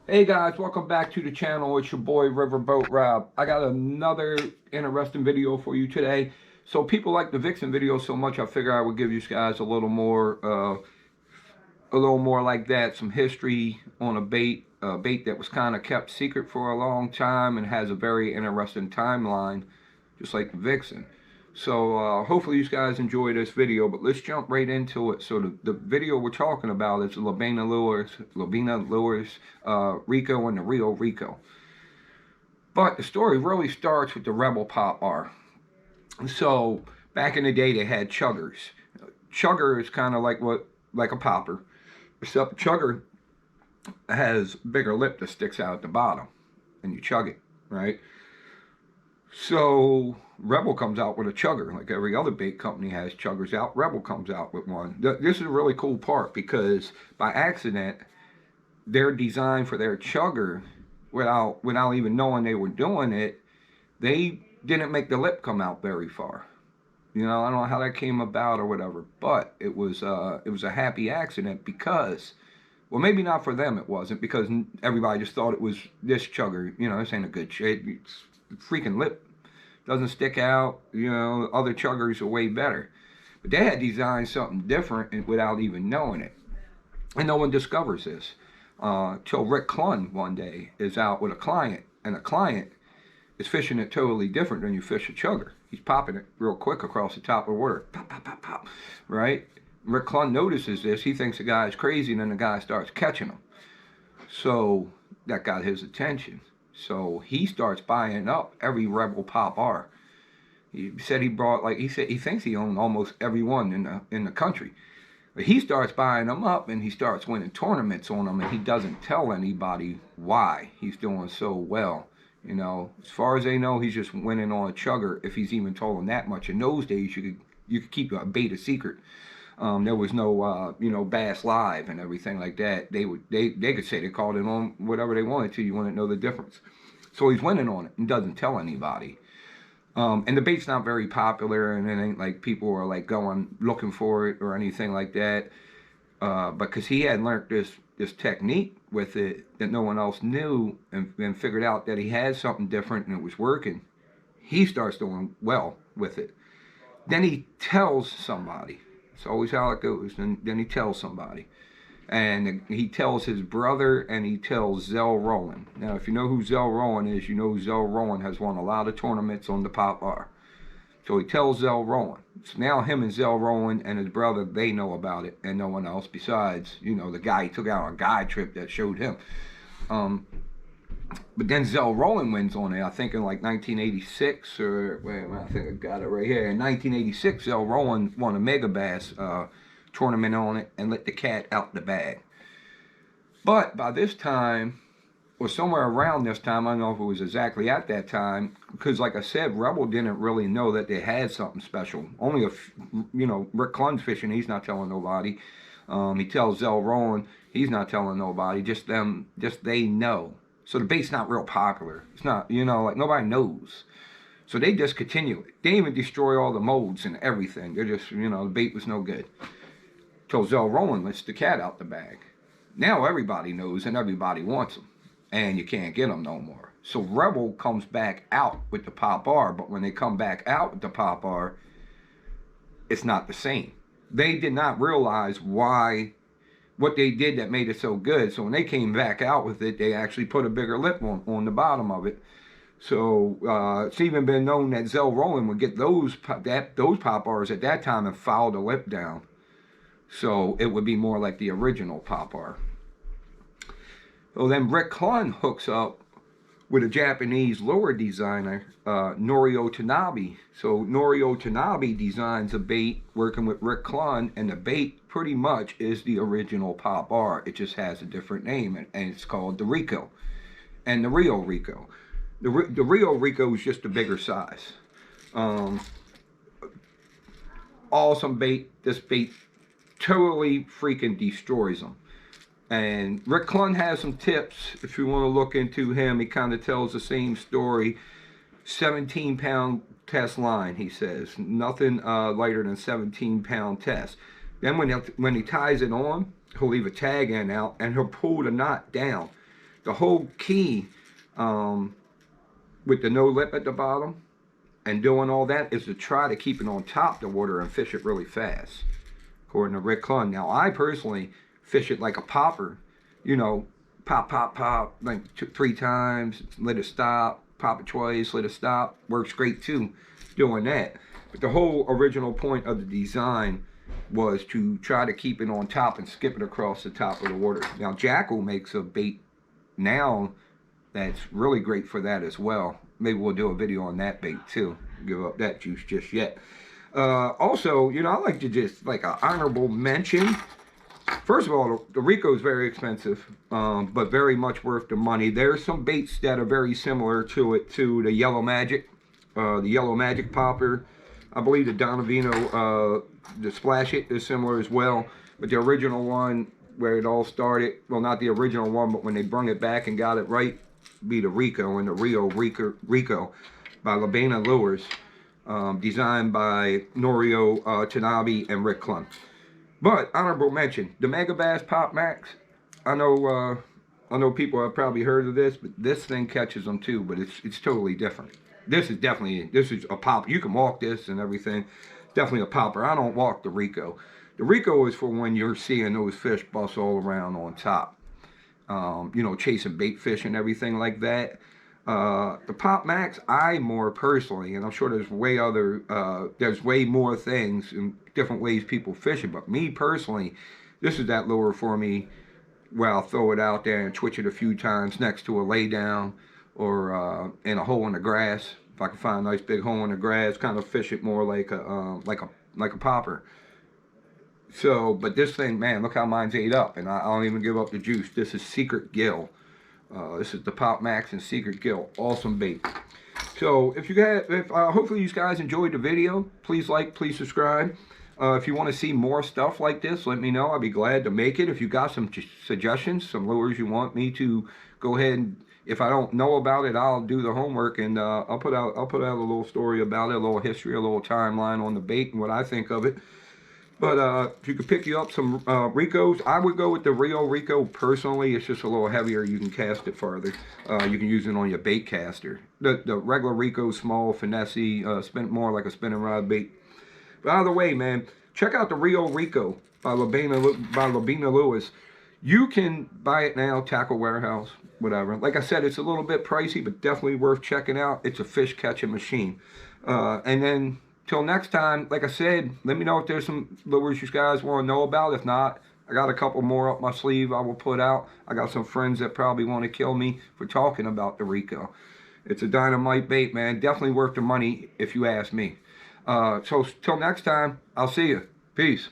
Hey guys, welcome back to the channel. It's your boy Riverboat Rob. I got another interesting video for you today. So people like the Vixen video so much, I figure I would give you guys a little more like that, some history on a bait that was kind of kept secret for a long time and has a very interesting timeline, just like the Vixen. So hopefully you guys enjoy this video, but let's jump right into it. So the video we're talking about is Lavina Lewis, Rico, and the Rio Rico. But the story really starts with the Rebel Pop Bar. So back in the day, they had chuggers. Chugger is kind of like a popper, except chugger has bigger lip that sticks out at the bottom, and you chug it, right? So Rebel comes out with a chugger, like every other bait company has chuggers out. Rebel comes out with one. This is a really cool part because by accident, their design for their chugger, without even knowing they were doing it, they didn't make the lip come out very far. You know, I don't know how that came about or whatever, but it was a happy accident because, well, maybe not for them it wasn't, because everybody just thought it was this chugger. You know, this ain't a good shape. It's freaking lip doesn't stick out. You know, other chuggers are way better. But they had designed something different without even knowing it. And no one discovers this. Till Rick Clunn one day is out with a client, and the client is fishing it totally different than you fish a chugger. He's popping it real quick across the top of the water. Pop, pop, pop, pop. Right? Rick Clunn notices this. He thinks the guy is crazy, and then the guy starts catching him. So that got his attention. So he starts buying up every Rebel Pop R. He said he brought, like he said, he thinks he owned almost every one in the country. But he starts buying them up and he starts winning tournaments on them, and he doesn't tell anybody why he's doing so well. You know, as far as they know, he's just winning on a chugger. If he's even told them that much. In those days, you could keep a bait a secret. There was no Bass Live and everything like that. They could say they called it on whatever they wanted to. You wouldn't know the difference. So he's winning on it and doesn't tell anybody. And the bait's not very popular, and it ain't like people are like going looking for it or anything like that. Because he had learned this technique with it that no one else knew, and figured out that he had something different and it was working. He starts doing well with it. Then he tells somebody. It's always how it goes. Then he tells somebody. And he tells his brother, and he tells Zell Rowland. Now, if you know who Zell Rowland is, you know Zell Rowland has won a lot of tournaments on the Pop R. So he tells Zell Rowland. So now him and Zell Rowland and his brother, they know about it, and no one else besides, the guy he took out on a guide trip that showed him. But then Zell Rowland wins on it, I think in like 1986, or wait, I think I got it right here. In 1986, Zell Rowland won a Mega Bass tournament on it and let the cat out the bag. But by this time, or somewhere around this time, I don't know if it was exactly at that time, because like I said, Rebel didn't really know that they had something special. Only Rick Clunn's fishing, he's not telling nobody. He tells Zell Rowland, he's not telling nobody, just they know. So the bait's not real popular. It's not, like nobody knows. So they discontinue it. They even destroy all the molds and everything. They're just, the bait was no good. Till Zell Rowland lets the cat out the bag. Now everybody knows and everybody wants them. And you can't get them no more. So Rebel comes back out with the Pop R, but when they come back out with the Pop R, it's not the same. They did not realize what they did that made it so good. So when they came back out with it, they actually put a bigger lip on the bottom of it. So it's even been known that Zell Rowland would get those Pop Rs at that time and foul the lip down. So it would be more like the original Pop R. So then Rick Clunn hooks up with a Japanese lure designer, Norio Tanabe. So Norio Tanabe designs a bait working with Rick Clunn, and the bait pretty much is the original Pop R. It just has a different name, and it's called the Rico and the Rio Rico. The Rio Rico is just a bigger size. Awesome bait. This bait totally freaking destroys them. And Rick Clunn has some tips if you want to look into him. He kind of tells the same story. 17-pound test line, he says. Nothing lighter than 17-pound test. Then when he ties it on, he'll leave a tag end out and he'll pull the knot down. the whole key with the no lip at the bottom and doing all that is to try to keep it on top of the water and fish it really fast, according to Rick Clunn. Now, I personally fish it like a popper, you know, pop, pop, pop, like 3 times, let it stop, pop it twice, let it stop. Works great too, doing that. But the whole original point of the design was to try to keep it on top and skip it across the top of the water. Now, Jackal makes a bait now that's really great for that as well. Maybe we'll do a video on that bait too. Give up that juice just yet. Also, you know, I like to just, like, an honorable mention. First of all, the Rico is very expensive, but very much worth the money. There's some baits that are very similar to it, to the Yellow Magic. The Yellow Magic popper. I believe the Donavino, the Splash It is similar as well. But the original one, where it all started, well, not the original one, but when they brung it back and got it right, be the Rico and the Rio Rico by Labena Lures, designed by Norio Tanabe and Rick Clunn. But honorable mention, the Mega Bass Pop Max. I know people have probably heard of this, but this thing catches them too. But it's totally different. This is a pop. You can walk this and everything. Definitely a popper. I don't walk the Rico. The Rico is for when you're seeing those fish bust all around on top. You know, chasing bait fish and everything like that. The Pop Max, I more personally, and I'm sure there's way more things and different ways people fish it, but me personally, this is that lure for me where I'll throw it out there and twitch it a few times next to a lay down or in a hole in the grass. If I can find a nice big hole in the grass, kind of fish it more like a popper. So, but this thing, man, look how mine's ate up, and I don't even give up the juice. This is Secret Gill. This is the Pop Max and Secret Gill. Awesome bait. So, hopefully you guys enjoyed the video. Please like, please subscribe. If you want to see more stuff like this, let me know. I'll be glad to make it. If you got some suggestions, some lures you want me to go ahead and, if I don't know about it, I'll do the homework and I'll put out a little story about it, a little history, a little timeline on the bait and what I think of it. But if you could pick you up some Ricos, I would go with the Rio Rico personally. It's just a little heavier. You can cast it farther. You can use it on your bait caster. The regular Rico, small, finessey, more like a spinning rod bait. But either way, man, check out the Rio Rico by Labena Lewis. You can buy it now, Tackle Warehouse, whatever. Like I said, it's a little bit pricey, but definitely worth checking out. It's a fish catching machine. And then, till next time, like I said, let me know if there's some lures you guys want to know about. If not, I got a couple more up my sleeve I will put out. I got some friends that probably want to kill me for talking about the Rico. It's a dynamite bait, man. Definitely worth the money if you ask me. So till next time, I'll see you. Peace.